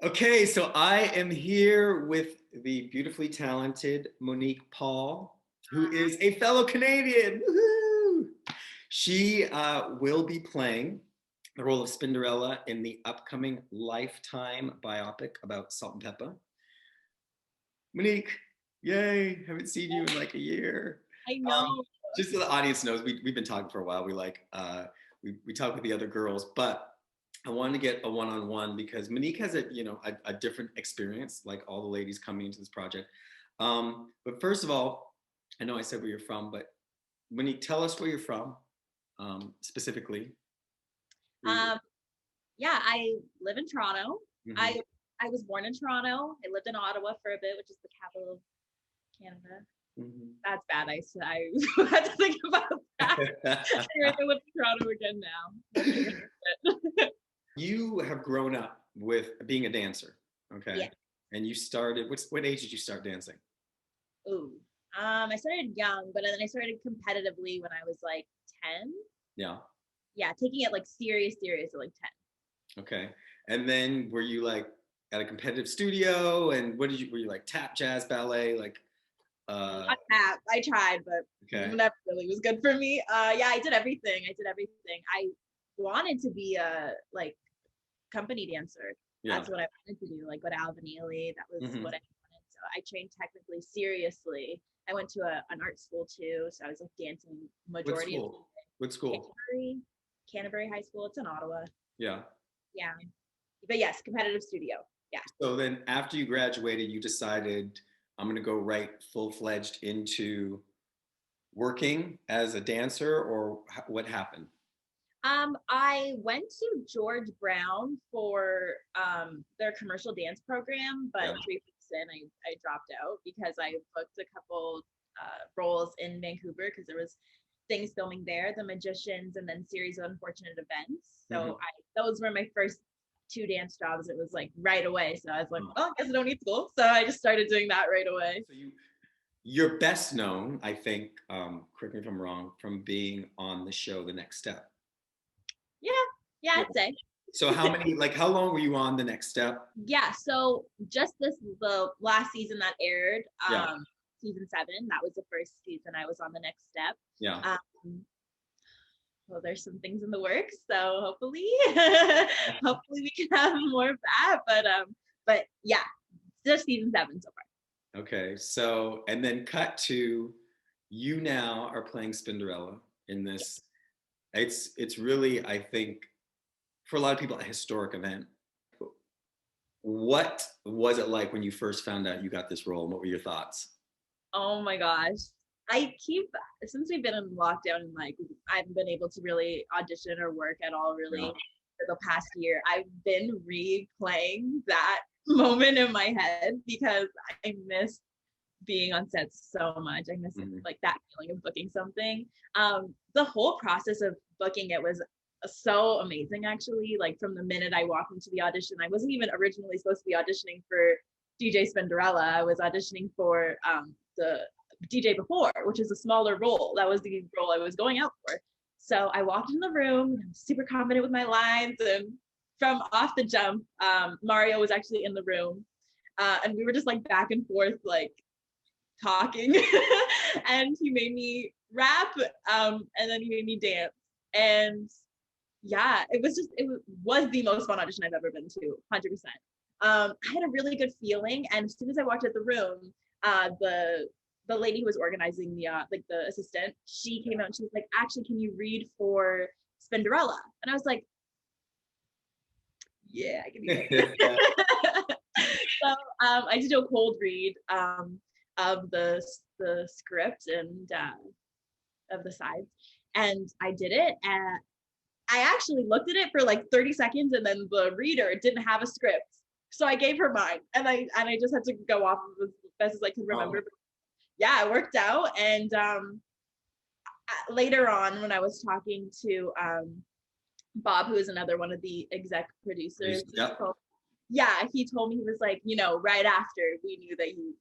Okay, so I am here with the beautifully talented Monique Paul, who is a fellow Canadian. Woohoo! She will be playing the role of Spinderella in the upcoming Lifetime biopic about Salt and Peppa. Monique, yay! Haven't seen you in like a year. I Um, know. just so the audience knows, we've been talking for a while. We talk with the other girls, but I wanted to get a one-on-one because Monique has a different experience, like all the ladies coming into this project. But first of all, I know I said where you're from, but Monique, tell us where you're from, specifically. Where you, Um, yeah, I live in Toronto. Mhm. I was born in Toronto. I lived in Ottawa for a bit, which is the capital of Canada. Mhm. That's bad. I had to think about that. Anyway, I live in Toronto again now. My favorite bit. You have grown up with being a dancer, okay? Yeah. And you started. What age did you start dancing? Ooh. I started young, but then I started competitively when I was like 10. Yeah. Yeah, taking it like serious at like 10. Okay. And then were you like at a competitive studio? And were you like tap, jazz, ballet? Like, Not that. I tried, but okay. never really was good for me. Yeah, I did everything. I wanted to be a like company dancer. Yeah. That's what I wanted to do. Like what Alvin Ailey, that was Hmm. what I wanted. So I trained technically seriously. I went to an art school too, so I was like dancing What majority of school? What school? Canterbury High School. It's in Ottawa. Yeah. Yeah, but yes, competitive studio. Yeah. So then after you graduated, you decided I'm going to go right full-fledged into working as a dancer, or what happened? I went to George Brown for their commercial dance program, Yeah. but 3 weeks in, I dropped out because I booked a couple roles in Vancouver because there was things filming there, The Magicians, and then Series of Unfortunate Events. Hmm. So those were my first two dance jobs. It was like right away. So I was like, well, I guess I don't need school. So I just started doing that right away. So you're best known, I think, correct me if I'm wrong, from being on the show The Next Step. Yeah, yeah, Yeah. I'd say. So how long were you on The Next Step? Yeah, so just the last season that aired, Yeah. season 7, that was the first season I was on. The next step. Yeah. Um, well, there's some things in the works, so hopefully, hopefully we can have more of that. But yeah, just season 7 so far. Okay. So, and then cut to you now are playing Spinderella in Yeah. this. It's really, I think, for a lot of people, a historic event. What was it like when you first found out you got this role? And what were your thoughts? Oh my gosh. I keep since we've been in lockdown and like I haven't been able to really audition or work at all Yeah. really for the past year. I've been replaying that moment in my head because I miss being on set so much. I miss Mhm. like that feeling of booking something. The whole process of booking it was so amazing actually. Like from the minute I walked into the audition, I wasn't even originally supposed to be auditioning for DJ Spinderella. I was auditioning for the DJ before, which is a smaller role. That was the role I was going out for. So I walked in the room, I'm super confident with my lines, and from off the jump, Mario was actually in the room, and we were just like back and forth, like talking, and he made me rap, and then he made me dance, and yeah, it was the most fun audition I've ever been to, 100%. I had a really good feeling, and as soon as I walked out the room, the lady who was organizing the like the assistant, she came out and she was like, "Actually, can you read for Spinderella?" And I was like, "Yeah, I can do it." So I did a cold read of the script and of the sides, and I did it, and I actually looked at it for like 30 seconds, and then the reader didn't have a script. So I gave her mine, and I just had to go off of as best as I could remember. Oh, But yeah, it worked out. And later on, when I was talking to Bob, who is another one of the exec producers, yep. yeah, he told me, he was like, right after we knew that you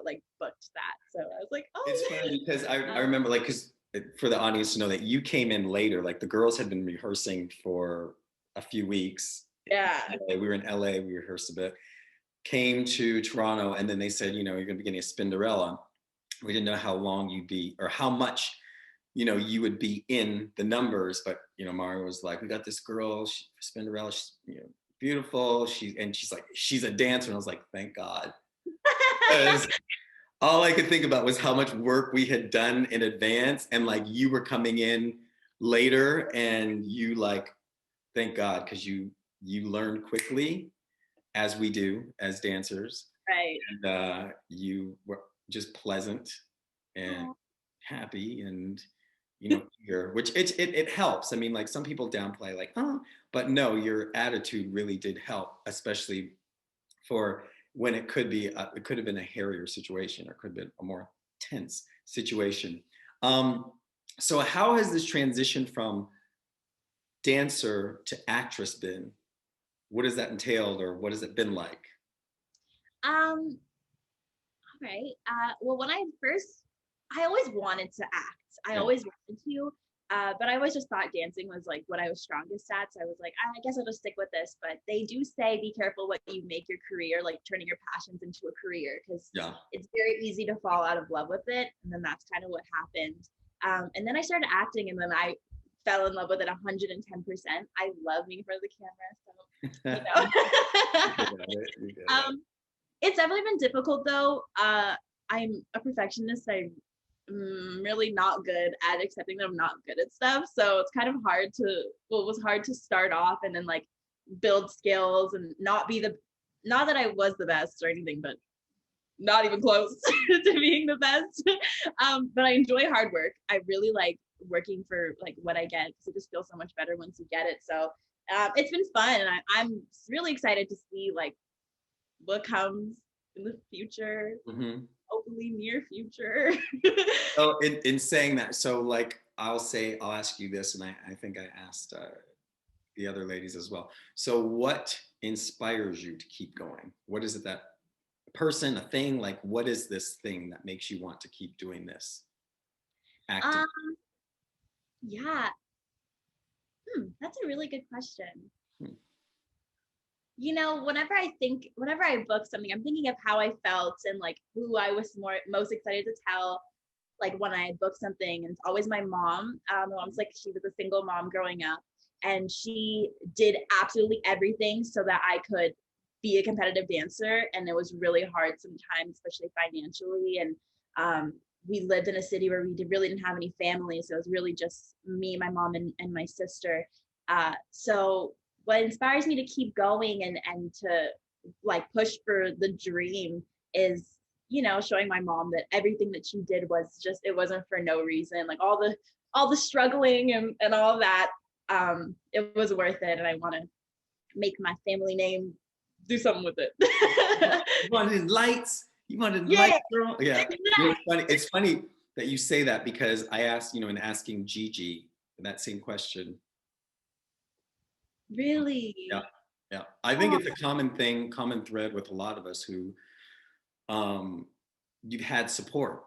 like booked that. So I was like, It's oh, funny because I um, remember like because for the audience to know that you came in later, like the girls had been rehearsing for a few weeks Yeah. We were in LA, we rehearsed a bit, came to Toronto, and then they said, you know, you're gonna be getting a Spinderella. We didn't know how long you'd be or how much, you know, you would be in the numbers, but you know, Mario was like, we got this girl, Spinderella, she's, you know, beautiful. She's like, she's a dancer. And I was like, thank God. Because all I could think about was how much work we had done in advance. And like you were coming in later and you like, thank God, because you learned quickly, as we do as dancers. Right. And you were just pleasant and Oh. happy and you know eager, which it helps. I mean, like some people downplay like, oh, but no, your attitude really did help, especially for when it could be it could have been a hairier situation or could have been a more tense situation. So how has this transition from dancer to actress been? What has that entailed, or what has it been like? Um, all right. Well, I always wanted to act. I Yeah. always wanted to, but I always just thought dancing was like what I was strongest at. So I was like, I guess I'll just stick with this. But they do say be careful what you make your career, like turning your passions into a career, because Yeah. it's very easy to fall out of love with it. And then that's kind of what happened. And then I started acting, and then I fell in love with it 110%. I love being in front of the camera, so you know. It's definitely been difficult though. I'm a perfectionist. I'm really not good at accepting that I'm not good at stuff. So it's kind of hard to, well, it was hard to start off and then like build skills and not that I was the best or anything, but not even close to being the best. But I enjoy hard work. I really like working for like what I get because it just feels so much better once you get it. So it's been fun, and I'm really excited to see like what comes in the future, Mm-hmm. hopefully near future. So in saying that, so like I'll ask you this, and I think I asked the other ladies as well. So what inspires you to keep going? What is it, that person, a thing? Like what is this thing that makes you want to keep doing this acting? um, yeah, that's a really good question. Hmm. You know, whenever I book something, I'm thinking of how I felt and like who I was most excited to tell. Like when I booked something, and it's always my mom. My mom's like, she was a single mom growing up, and she did absolutely everything so that I could be a competitive dancer. And it was really hard sometimes, especially financially. And we lived in a city where we really didn't have any family, so it was really just me, my mom, and my sister. So what inspires me to keep going and to like push for the dream is, you know, showing my mom that everything that she did was just, it wasn't for no reason. Like all the struggling and all that, it was worth it. And I want to make my family name do something with it. You wanted lights. You wanted Yeah. lights, girl. Yeah. You know, it's funny. It's funny that you say that, because I asked, you know, in asking Gigi that same question. Really? Yeah. Yeah. I think Oh, it's a common thing, common thread with a lot of us who um, you've had support,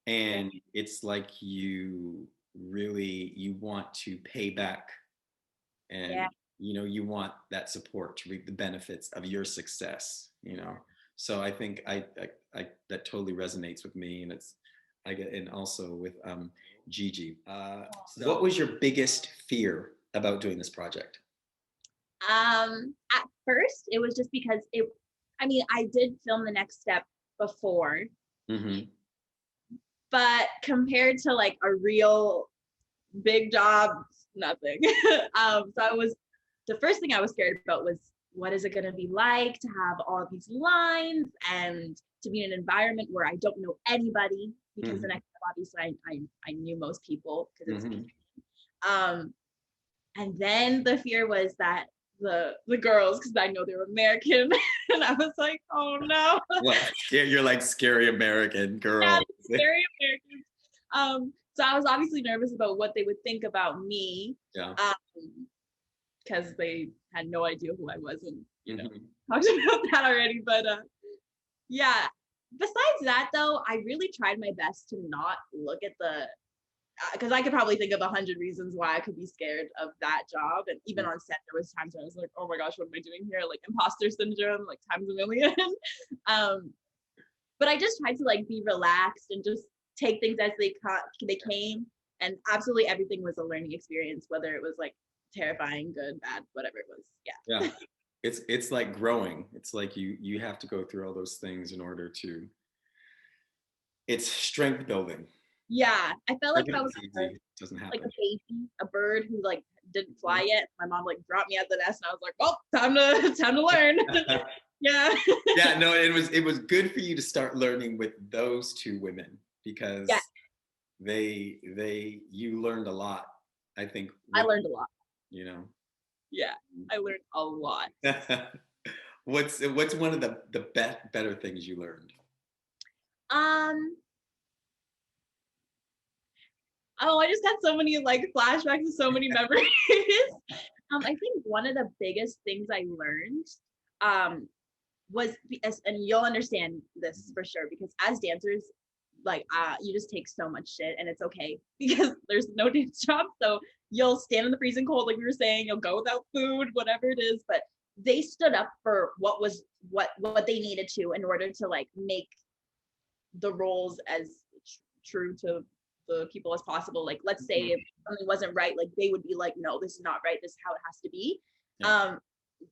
and it's like you want to pay back, yeah. and you know you want that support to reap the benefits of your success, you know. So I think I that totally resonates with me, and it's I get, and also with Gigi. What was your biggest fear about doing this project? At first it was just because I mean, I did film The Next Step before, Mm-hmm. but compared to like a real big job, nothing. So I was, the first thing I was scared about was, what is it going to be like to have all of these lines and to be in an environment where I don't know anybody, because The Next Step, obviously I knew most people because it's me. And then the fear was that the girls, because I know they were American, and I was like, oh no. What? You're like scary American Yeah, girl. very American. So I was obviously nervous about what they would think about me. Yeah. Because they had no idea who I was, and you know, Mm-hmm. talked about that already. But yeah. Besides that, though, I really tried my best to not look at because I could probably think of 100 reasons why I could be scared of that job. And even on set, there was times when I was like, oh my gosh, what am I doing here? Like imposter syndrome, like times a million. But I just tried to like be relaxed and just take things as they came. And absolutely everything was a learning experience, whether it was like terrifying, good, bad, whatever it was. Yeah. Yeah. It's like growing. It's like you have to go through all those things in order to, it's strength building. Yeah. I felt like if I was It's easy. It doesn't like happen. a baby, a bird who like didn't fly yet. My mom like dropped me out the nest and I was like, oh, time to learn. Yeah. Yeah, no, it was good for you to start learning with those two women because Yeah. you learned a lot, I think. I learned a lot. You know. Yeah, I learned a lot. What's one of the better things you learned? Oh, I just had so many like flashbacks and so many memories. I think one of the biggest things I learned was, and you'll understand this for sure, because as dancers, like you just take so much shit and it's okay because there's no dance job. So you'll stand in the freezing cold, like we were saying, you'll go without food, whatever it is. But they stood up for what they needed to in order to like make the roles as true to the people as possible. Like let's say if something wasn't right, like they would be like, no, this is not right, this is how it has to be. Yeah.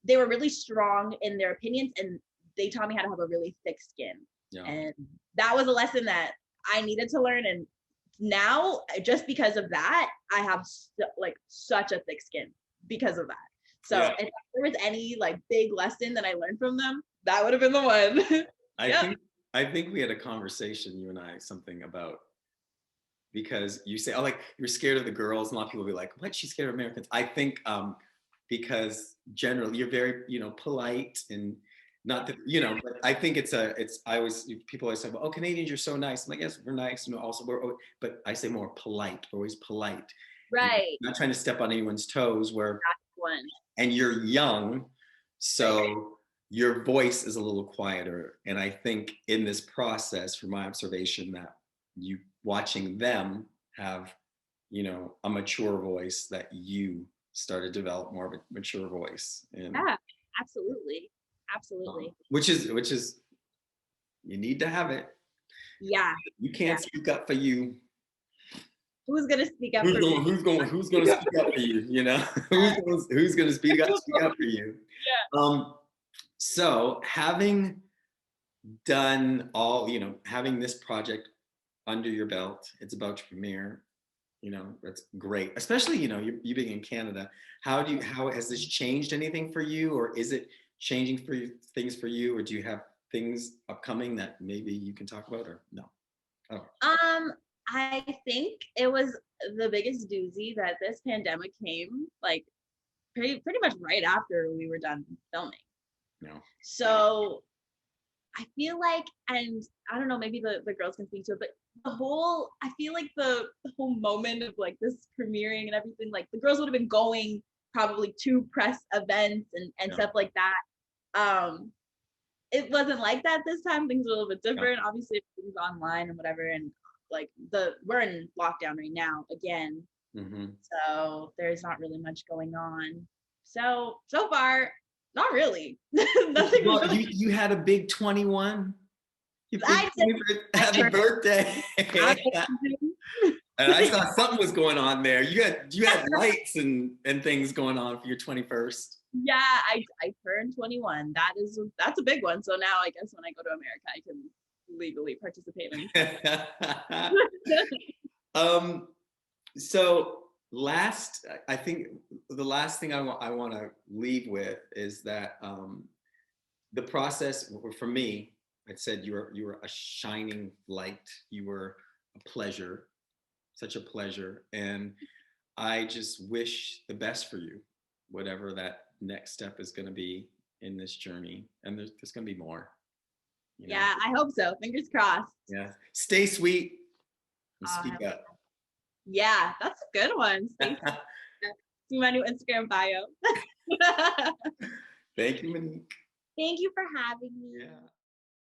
They were really strong in their opinions and they taught me how to have a really thick skin. Yeah. And that was a lesson that I needed to learn. And now, just because of that, I have like such a thick skin because of that. So yeah. If there was any like big lesson that I learned from them, that would have been the one. I think we had a conversation, you and I, something about, because you say, oh, like you're scared of the girls, and a lot of people will be like, what, she's scared of Americans? I think because generally you're very, polite and not that, but I think people always say, well, oh, Canadians, you're so nice. I'm like, yes, we're nice. Also but I say more polite, always polite. Right. Not trying to step on anyone's toes and you're young. So your voice is a little quieter. And I think in this process, from my observation, that you watching them have, a mature voice, that you start to develop more of a mature voice. And, yeah, absolutely. Which is, you need to have it. Yeah. You can't speak up for you. Who's gonna speak up for you? Who's gonna speak up for you? Who's gonna speak up for you? Yeah. So having done all, having this project under your belt, it's about to premiere. That's great. Especially, you being in Canada. How has this changed anything for you, or is it changing things for you, or do you have things upcoming that maybe you can talk about, or no? Oh. I think it was the biggest doozy that this pandemic came like pretty much right after we were done filming. No. So I feel like, and I don't know, maybe the girls can speak to it, but I feel like the whole moment of like this premiering and everything, like the girls would have been going probably to press events and stuff like that. It wasn't like that this time. Things were a little bit different. Yeah. Obviously, everything's online and whatever, and like we're in lockdown right now again. Mm-hmm. So there's not really much going on. So far, not really. Nothing. Well, you had a big 21. Happy birthday. And I saw something was going on there. You had lights and things going on for your 21st. Yeah, I turned 21. That's a big one. So now I guess when I go to America, I can legally participate in. So I think the last thing I want to leave with is that the process for me, I said you were a shining light. You were a pleasure, such a pleasure, and I just wish the best for you, whatever that next step is going to be in this journey. And there's going to be more. Yeah, I hope so. Fingers crossed. Yeah. Stay sweet and speak up. Yeah, that's a good one. See my new Instagram bio. Thank you, Monique. Thank you for having me. Yeah.